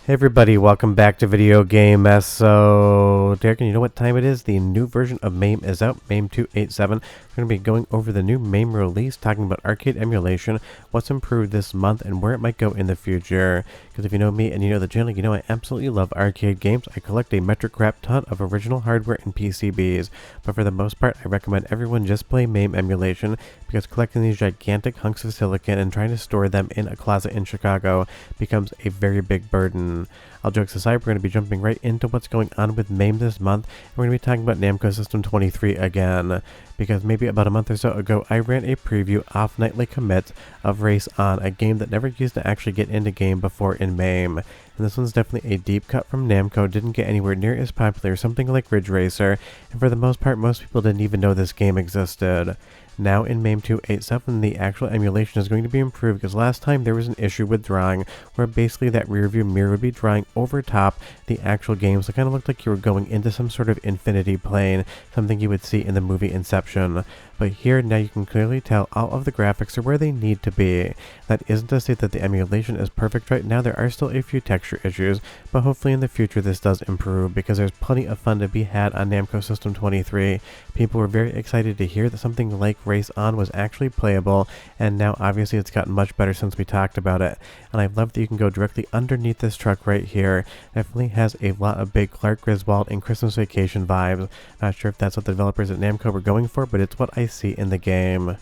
Hey everybody, welcome back to Video Game Mess. So, Derek, you know what time it is? The new version of MAME is out, MAME 287. We're going to be going over the new MAME release, talking about arcade emulation, what's improved this month, and where it might go in the future. Because if you know me and you know the channel, you know I absolutely love arcade games. I collect a metric crap ton of original hardware and PCBs, but for the most part, I recommend everyone just play MAME emulation, because collecting these gigantic hunks of silicon and trying to store them in a closet in Chicago becomes a very big burden. All jokes aside, we're going to be jumping right into what's going on with MAME this month, and we're going to be talking about Namco System 23 again, because maybe about a month or so ago, I ran a preview off nightly commits of Race On, a game that never used to actually get into game before in MAME. And this one's definitely a deep cut from Namco, didn't get anywhere near as popular as something like Ridge Racer, and for the most part, most people didn't even know this game existed. Now in MAME 287, the actual emulation is going to be improved, because last time there was an issue with drawing where basically that rear view mirror would be drawing over top the actual game, so it kind of looked like you were going into some sort of infinity plane, something you would see in the movie Inception. But here, now you can clearly tell all of the graphics are where they need to be. That isn't to say that the emulation is perfect right now, there are still a few texture issues, but hopefully in the future this does improve, because there's plenty of fun to be had on Namco System 23. People were very excited to hear that something like Race On was actually playable, and now obviously it's gotten much better since we talked about it. And I love that you can go directly underneath this truck right here. Definitely has a lot of big Clark Griswold and Christmas Vacation vibes. Not sure if that's what the developers at Namco were going for, but it's what I see in the game.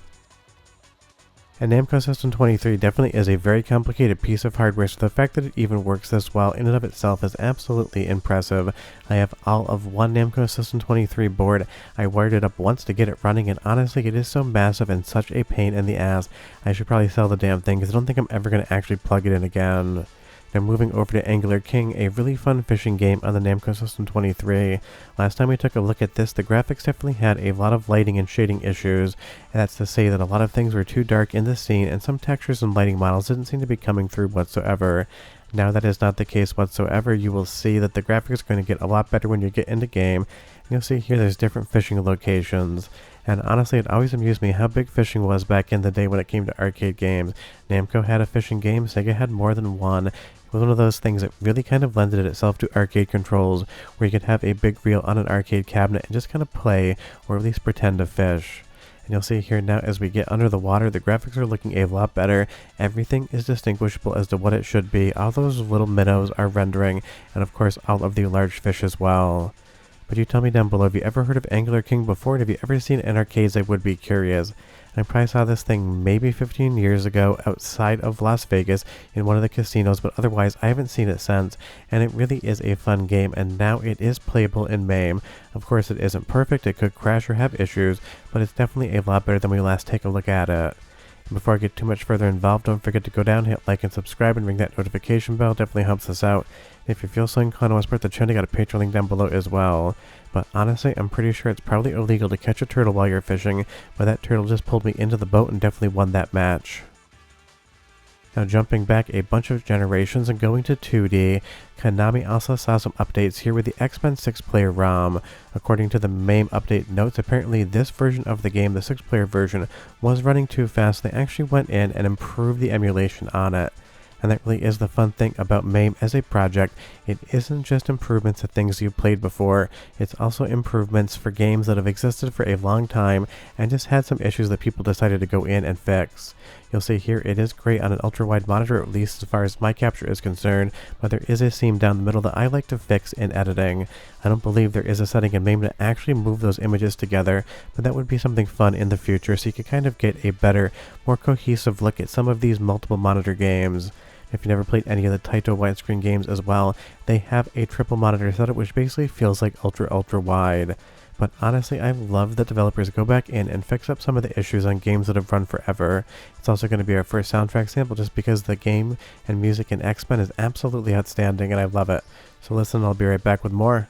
And Namco System 23 definitely is a very complicated piece of hardware, so the fact that it even works this well in and of itself is absolutely impressive. I have all of one Namco System 23 board. I wired it up once to get it running, and honestly it is so massive and such a pain in the ass. I should probably sell the damn thing, because I don't think I'm ever going to actually plug it in again. Now moving over to Angular King, a really fun fishing game on the Namco System 23. Last time we took a look at this, the graphics definitely had a lot of lighting and shading issues, and that's to say that a lot of things were too dark in the scene, and some textures and lighting models didn't seem to be coming through whatsoever. Now that is not the case whatsoever. You will see that the graphics are going to get a lot better when you get into game. You'll see here there's different fishing locations. And honestly, it always amused me how big fishing was back in the day when it came to arcade games. Namco had a fishing game, Sega had more than one. It was one of those things that really kind of lended itself to arcade controls, where you could have a big reel on an arcade cabinet and just kind of play, or at least pretend to fish. And you'll see here now as we get under the water, the graphics are looking a lot better. Everything is distinguishable as to what it should be. All those little minnows are rendering, and of course all of the large fish as well. But you tell me down below, have you ever heard of Angular King before, and have you ever seen it in arcades? I would be curious. I probably saw this thing maybe 15 years ago outside of Las Vegas in one of the casinos, but otherwise I haven't seen it since, and it really is a fun game, and now it is playable in MAME. Of course it isn't perfect, it could crash or have issues, but it's definitely a lot better than when we last take a look at it. And before I get too much further involved, don't forget to go down, hit like and subscribe, and ring that notification bell. Definitely helps us out. And if you feel so inclined to support the channel, I got a Patreon link down below as well. But honestly, I'm pretty sure it's probably illegal to catch a turtle while you're fishing, but that turtle just pulled me into the boat and definitely won that match. Now jumping back a bunch of generations and going to 2D, Konami also saw some updates here with the X-Men 6-player ROM. According to the MAME update notes, apparently this version of the game, the 6-player version, was running too fast. They actually went in and improved the emulation on it. And that really is the fun thing about MAME as a project. It isn't just improvements to things you've played before, it's also improvements for games that have existed for a long time and just had some issues that people decided to go in and fix. You'll see here it is great on an ultra-wide monitor, at least as far as my capture is concerned, but there is a seam down the middle that I like to fix in editing. I don't believe there is a setting in MAME to actually move those images together, but that would be something fun in the future, so you could kind of get a better, more cohesive look at some of these multiple monitor games. If you never played any of the Taito widescreen games as well, they have a triple monitor setup which basically feels like ultra wide. But honestly, I love that developers go back in and fix up some of the issues on games that have run forever. It's also going to be our first soundtrack sample just because the game and music in X-Men is absolutely outstanding and I love it. So listen, I'll be right back with more.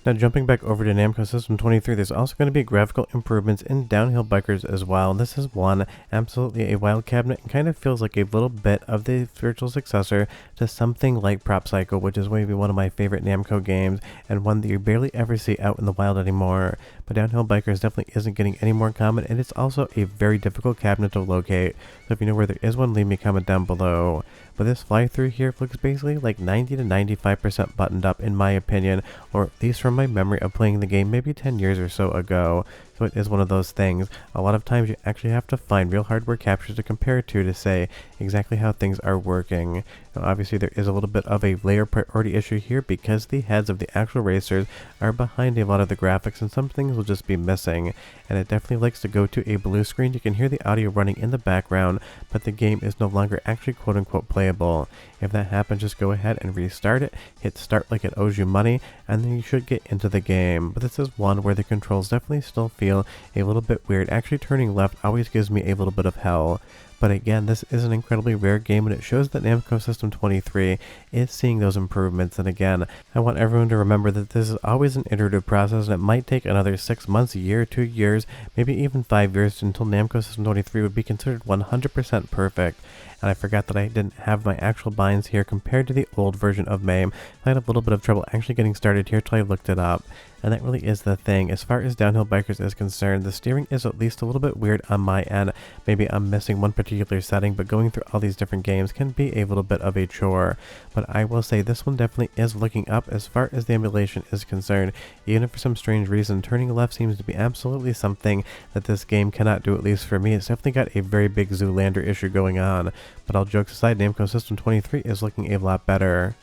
Now jumping back over to Namco System 23, there's also going to be graphical improvements in Downhill Bikers as well. This is one, absolutely a wild cabinet, and kind of feels like a little bit of the spiritual successor to something like Prop Cycle, which is maybe one of my favorite Namco games, and one that you barely ever see out in the wild anymore. But Downhill Bikers definitely isn't getting any more common, and it's also a very difficult cabinet to locate. So if you know where there is one, leave me a comment down below. But this fly-through here looks basically like 90 to 95% buttoned up in my opinion, or at least from my memory of playing the game maybe 10 years or so ago. So it is one of those things. A lot of times you actually have to find real hardware captures to compare to say exactly how things are working. Now obviously there is a little bit of a layer priority issue here because the heads of the actual racers are behind a lot of the graphics and some things will just be missing. And it definitely likes to go to a blue screen. You can hear the audio running in the background, but the game is no longer actually quote-unquote playable. If that happens, just go ahead and restart it, hit start like it owes you money, and then you should get into the game. But this is one where the controls definitely still feel a little bit weird. Actually turning left always gives me a little bit of hell. But again, this is an incredibly rare game, and it shows that Namco System 23 is seeing those improvements. And again, I want everyone to remember that this is always an iterative process, and it might take another 6 months, a year, 2 years, maybe even 5 years until Namco System 23 would be considered 100% perfect. And I forgot that I didn't have my actual binds here compared to the old version of MAME. I had a little bit of trouble actually getting started here till I looked it up. And that really is the thing. As far as Downhill Bikers is concerned, the steering is at least a little bit weird on my end. Maybe I'm missing one particular setting, but going through all these different games can be a little bit of a chore. But I will say this one definitely is looking up as far as the emulation is concerned. Even if for some strange reason, turning left seems to be absolutely something that this game cannot do, at least for me. It's definitely got a very big Zoolander issue going on. But all jokes aside, Namco System 23 is looking a lot better.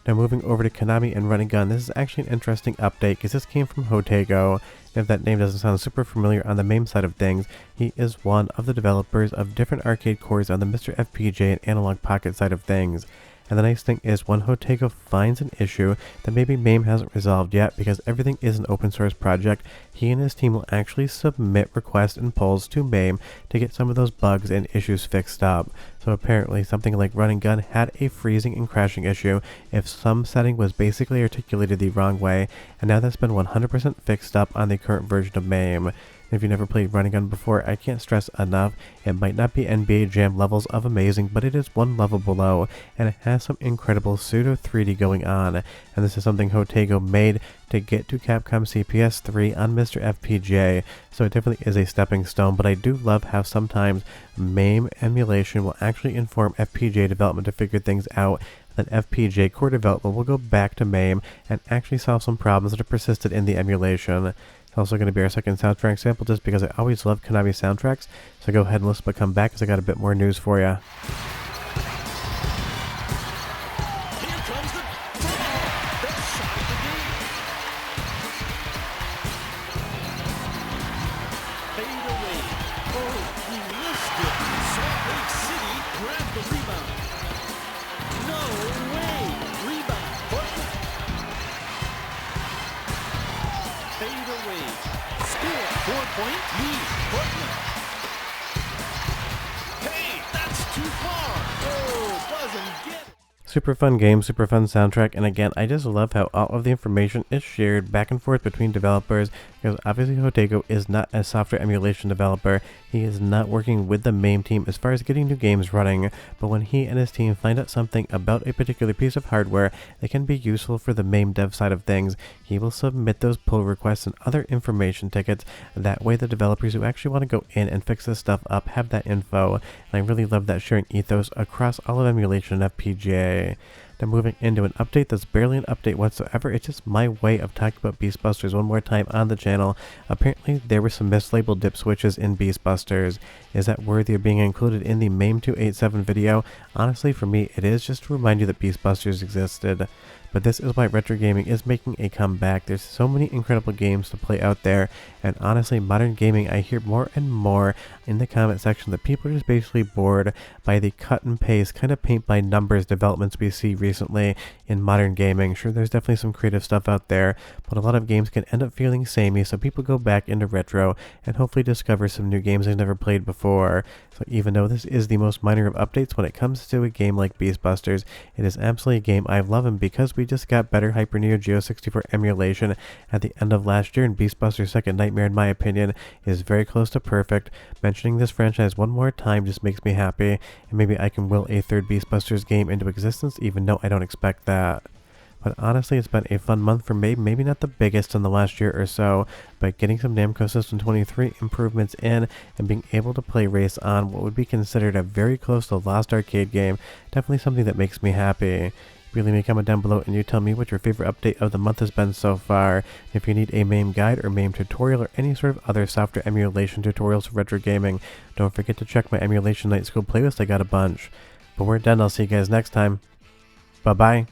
Now moving over to Konami and Run and Gun, this is actually an interesting update because this came from Hotego. If that name doesn't sound super familiar on the MAME side of things, he is one of the developers of different arcade cores on the Mr. FPJ and Analog Pocket side of things. And the nice thing is when Hotego finds an issue that maybe MAME hasn't resolved yet because everything is an open source project, he and his team will actually submit requests and polls to MAME to get some of those bugs and issues fixed up. So apparently something like Run and Gun had a freezing and crashing issue if some setting was basically articulated the wrong way, and now that's been 100% fixed up on the current version of MAME. If you've never played Run and Gun before, I can't stress enough, it might not be NBA Jam levels of amazing, but it is one level below, and it has some incredible pseudo 3D going on, and this is something Hotego made to get to Capcom CPS 3 on Mr. FPJ, so it definitely is a stepping stone. But I do love how sometimes MAME emulation will actually inform FPJ development to figure things out, then FPJ core development will go back to MAME and actually solve some problems that have persisted in the emulation. It's also going to be our second soundtrack sample just because I always love Konami soundtracks, so go ahead and listen but come back because I got a bit more news for you. Point lead, Portland. Hey, that's too far. Oh, doesn't get it. Super fun game, super fun soundtrack, and again, I just love how all of the information is shared back and forth between developers, because obviously Hotego is not a software emulation developer. He is not working with the MAME team as far as getting new games running, but when he and his team find out something about a particular piece of hardware that can be useful for the MAME dev side of things, he will submit those pull requests and other information tickets. That way the developers who actually want to go in and fix this stuff up have that info, and I really love that sharing ethos across all of emulation and FPGA. Now moving into an update that's barely an update whatsoever, it's just my way of talking about Beastbusters one more time on the channel. Apparently there were some mislabeled dip switches in Beastbusters. Is that worthy of being included in the MAME 287 video? Honestly, for me it is, just to remind you that Beastbusters existed. But this is why retro gaming is making a comeback. There's so many incredible games to play out there, and honestly, modern gaming, I hear more and more in the comment section that people are just basically bored by the cut and paste, kind of paint by numbers developments we see recently in modern gaming. Sure, there's definitely some creative stuff out there, but a lot of games can end up feeling samey, so people go back into retro and hopefully discover some new games they've never played before. So even though this is the most minor of updates when it comes to a game like Beastbusters, it is absolutely a game I love, and because we we just got better Hyper Neo Geo 64 emulation at the end of last year, and Beastbuster's Second Nightmare, in my opinion, is very close to perfect. Mentioning this franchise one more time just makes me happy, and maybe I can will a third Beastbusters game into existence, even though I don't expect that. But honestly, it's been a fun month for MAME, maybe not the biggest in the last year or so, but getting some Namco System 23 improvements in and being able to play Race on what would be considered a very close to Lost Arcade game, definitely something that makes me happy. Really leave me a comment down below and you tell me what your favorite update of the month has been so far. If you need a MAME guide or MAME tutorial or any sort of other software emulation tutorials for retro gaming, don't forget to check my Emulation Night School playlist, I got a bunch. But we're done, I'll see you guys next time. Bye bye.